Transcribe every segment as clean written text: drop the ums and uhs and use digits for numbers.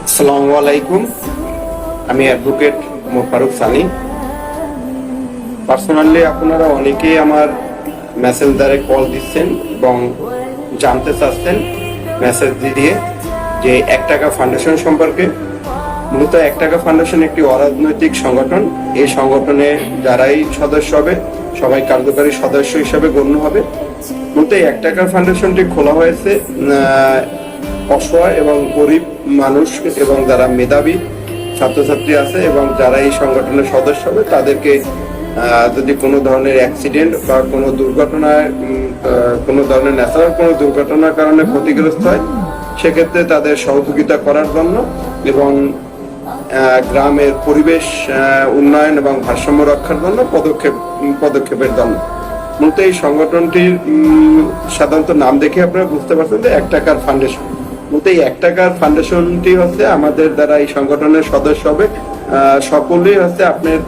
আসসালামু আলাইকুম। আমি অ্যাডভোকেট ফারুক সানি। পার্সোনালি আপনারা অনেকেই আমার মেসেজ দ্বারা কল দিচ্ছেন এবং জানতে চাচ্ছেন মেসেজ দিয়ে যে 1 টাকা ফাউন্ডেশন সম্পর্কে। মূলত 1 টাকা ফাউন্ডেশন একটি অরাজনৈতিক সংগঠন। এই সংগঠনে যারাই সদস্য হবে সবাই কার্যকরী সদস্য হিসেবে গণ্য হবে। মূলত 1 টাকা ফাউন্ডেশনটি খোলা হয়েছে অসহায় এবং গরিব মানুষ এবং যারা মেধাবী ছাত্রছাত্রী আছে এবং যারা এই সংগঠনের সদস্য হবে তাদেরকে যদি কোনো ধরনের অ্যাক্সিডেন্ট বা কোনো দুর্ঘটনায় কোনো ধরনের ন্যাচারাল কোনো দুর্ঘটনার কারণে ক্ষতিগ্রস্ত হয় সেক্ষেত্রে তাদের সহযোগিতা করার জন্য এবং গ্রামের পরিবেশ উন্নয়ন এবং ভারসাম্য রক্ষার জন্য পদক্ষেপের জন্য। মূলত এই সংগঠনটির সাধারণত নাম দেখে আপনারা বুঝতে পারছেন যে 1 টাকার ফাউন্ডেশন। মূলত এই 1 টাকার ফাউন্ডেশনটি হচ্ছে আমাদের দ্বারা এই সংগঠনের সদস্য হবে সকলেই হচ্ছে আপনার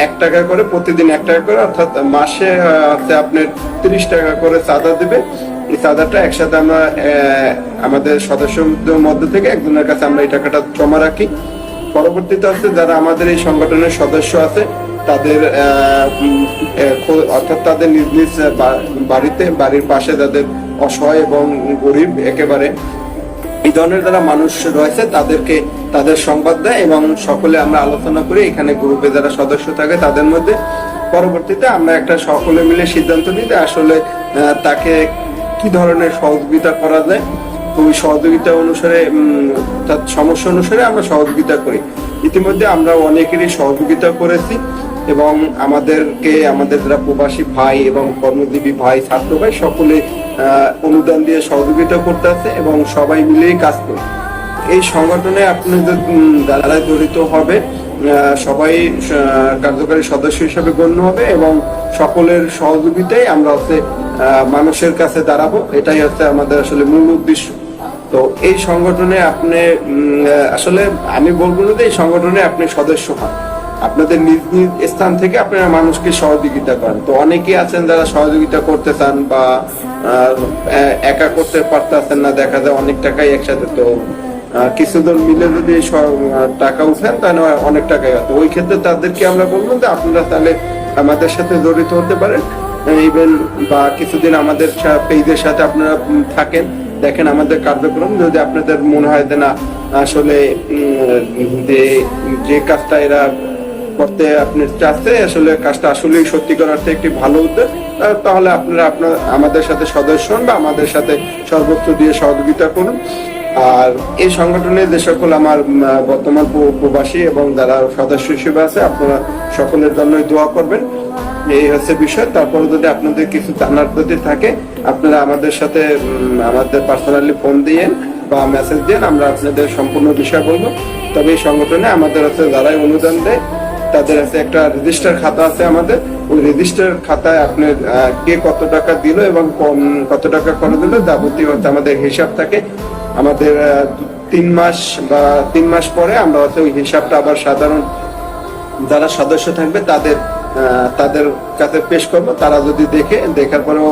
1 টাকা করে প্রতিদিন 1 টাকা করে, অর্থাৎ মাসে হচ্ছে আপনার 30 টাকা করে চাঁদা দিবে। এই চাঁদাটা একসাথে আমরা আমাদের সদস্যদের মধ্যে থেকে একজনের কাছে আমরা এই টাকাটা জমা রাখি। পরবর্তীতে হচ্ছে যারা আমাদের এই সংগঠনের সদস্য আছে তাদের অর্থাৎ তাদের নিজ নিজ বাড়ির পাশে যাদের অসহায় এবং গরিব একেবারে এই ধরনের যারা মানুষ রয়েছে তাদেরকে তাদের সংবাদ দেয় এবং সকলে আমরা আলোচনা করি এখানে গ্রুপে যারা সদস্য থাকে তাদের মধ্যে। পরবর্তীতে আমরা একটা সকলে মিলে সিদ্ধান্ত নিই যে আসলে তাকে কি ধরনের সহযোগিতা করা যায়। তো ওই সহযোগিতা অনুসারে তার সমস্যা অনুসারে আমরা সহযোগিতা করি। ইতিমধ্যে আমরা অনেকেরই সহযোগিতা করেছি এবং আমাদের যারা প্রবাসী ভাই এবং কর্মজীবী ভাই ছাত্র ভাই সকলে অনুদান দিয়ে সহযোগিতা করতে আছে এবং সবাই মিলেই কাজ করি। এই সংগঠনে আপনি যারা জড়িত হবে সবাই কার্যকরী সদস্য হিসেবে গণ্য হবে এবং সকলের সহযোগিতায় আমরা হচ্ছে মানুষের কাছে দাঁড়াবো। এটাই হচ্ছে আমাদের আসলে মূল উদ্দেশ্য। তো এই সংগঠনে আপনি আসলে আমি বলবো না যে এই সংগঠনে আপনি সদস্য হন, আপনাদের নিজ নিজ স্থান থেকে আপনারা মানুষকে সহযোগিতা করেন। তো অনেকেই আছেন যারা সহযোগিতা করতে চান বা একা করতে পারতেছেন না, দেখা যায় অনেক টাকাই একসাথে, তো কিছুজন মিলে যদি টাকা উঠেন তাহলে অনেক টাকাই হয়। তো ওই ক্ষেত্রে তাদেরকে আমরা বলবো যে আপনারা তাহলে আমাদের সাথে জড়িত হতে পারেন ইভেন বা কিছুদিন আমাদের পেজের সাথে আপনারা থাকেন, দেখেন আমাদের কার্যক্রম। যদি আপনাদের মনে হয় যে না আসলে যে কাজটা এরা করতে আপনি চাচ্ছে আসলে কাজটা আসলেই সত্যিকার অর্থে একটি ভালো উদ্যোগ, তাহলে আপনারা আমাদের সাথে সদস্য হন বা আমাদের সাথে সর্বোচ্চ দিয়ে সহযোগিতা করুন। আর এই সংগঠনে যে সকল আমার বর্তমান প্রবাসী এবং যারা সদস্য হিসেবে আছে আপনারা সকলের জন্যই দোয়া করবেন, এই হচ্ছে বিষয়। তারপরে যদি আপনাদের কিছু জানার প্রতি থাকে আপনারা আমাদের সাথে আমাদের পার্সোনালি ফোন দিয়ে বা মেসেজ দিয়ে আমরা আপনাদের সম্পূর্ণ বিষয় বলবো। তবে এই সংগঠনে আমাদের হচ্ছে যারাই অনুদান দেয় তাদের আছে একটা রেজিস্টার খাতা আছে আমাদের। ওই রেজিস্টার খাতায় আপনার কে কত টাকা দিল এবং কত টাকা করে দিল যাবতীয় হচ্ছে আমাদের হিসাব থাকে। আমাদের 3 মাস পরে আমরা হচ্ছে ওই হিসাবটা আবার সাধারণ যারা সদস্য থাকবে তাদের কাছে পেশ করবো। তারা যদি দেখার পরেও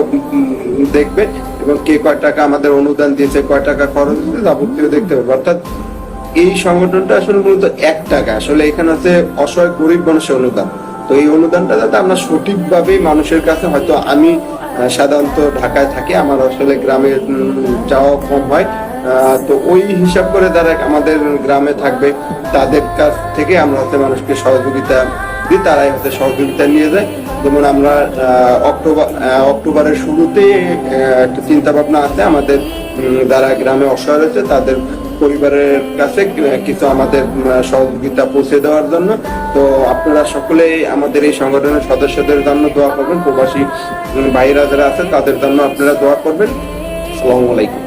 দেখবে এবং কে কয় টাকা আমাদের অনুদান দিয়েছে, কয় টাকা খরচ দিয়েছে যাবতীয় দেখতে পারবে। অর্থাৎ এই সংগঠনটা আসলে মূলত 1 টাকা, আসলে এখানে আছে অসহায় গরিব মানুষের অনুদান। তো এই অনুদানটা যাতে আমরা সঠিকভাবে মানুষের কাছে, হয়তো আমি সাধারণত ঢাকায় থাকি, আমার আসলে গ্রামে যাওয়া কম হয়, তো ওই হিসাব করে যারা আমাদের গ্রামে থাকবে তাদের কাছ থেকে আমরা হচ্ছে মানুষকে সহযোগিতা দিই, তারাই হচ্ছে সহযোগিতা নিয়ে যায়। যেমন আমরা অক্টোবরের শুরুতে একটা চিন্তা ভাবনা আছে আমাদের যারা গ্রামে অসহায় রয়েছে তাদের পরিবারের কাছে কিছু আমাদের সহযোগিতা পৌঁছে দেওয়ার জন্য। তো আপনারা সকলেই আমাদের এই সংগঠনের সদস্যদের জন্য দোয়া করবেন, প্রবাসী ভাইরা যারা আছে তাদের জন্য আপনারা দোয়া করবেন। আসসালামু আলাইকুম।